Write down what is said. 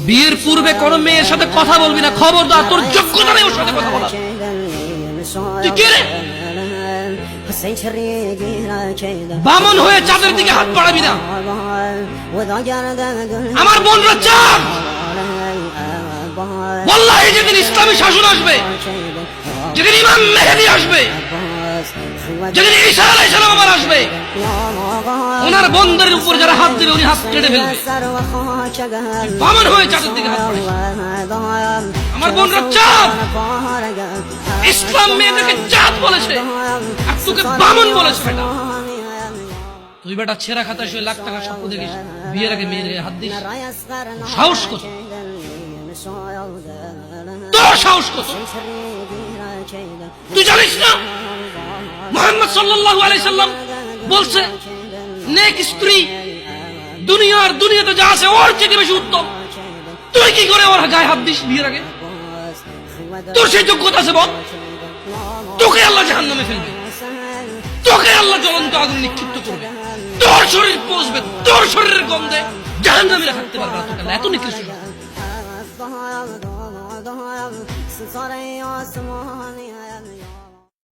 বিয়ের পূর্বে কোন মেয়ের সাথে কথা বলবি না, খবরদার, তোর যোগ্যতা নেই ওর সাথে কথা বলার। তুই কে রে? বামন হয়ে চাঁদের দিকে হাত বাড়াবি না। আমার বোনরা চাঁদ। ওয়াল্লাহি যেদিন ইসলামী শাসন আসবে, যেদিন ইমাম মেহেদী আসবে, যেদিন ঈসা আলাইহিস সালাম আবার আসবে, ওনার বন্ধের উপর যারা হাত দেবে উনি হাত কেটে ফেলবে। বামন হয়ে চাঁদের দিকে হাত বাড়াবি। আমার বোনরা চাঁদ। ইসলাম মেয়েদেরকে চাঁদ বলেছে আর তোকে বামন বলেছে। বেটা তুই বেটা ছেঁড়া খাতায় শুয়ে লাখ টাকা স্বপ্ন দেখিস, বিয়ের আগে মেয়ের গায়ে হাত দিস। সাহস কত তোর, সাহস কত? তুই জানিস না মুহাম্মদ সাল্লাল্লাহু আলাইহি সাল্লাম বলছে নেক স্ত্রী দুনিয়াতে যা আছে ওর চেয়ে বেশি উত্তম। তুই কি করে ওর গায়ে হাত দিস বিয়ের আগে? তোর সেই যোগ্যতা আছে বল? তোকে আল্লাহ জাহান্নামে ফেলবে, তোকে আল্লাহ জ্বলন্ত আগুন নিক্ষিপ্ত করবে, তোর শরীর পচবে, তোর শরীরের গন্ধে জাহান্নামীরা থাকতে পারবে না। তোকে আল্লাহ এত নিকৃষ্ট।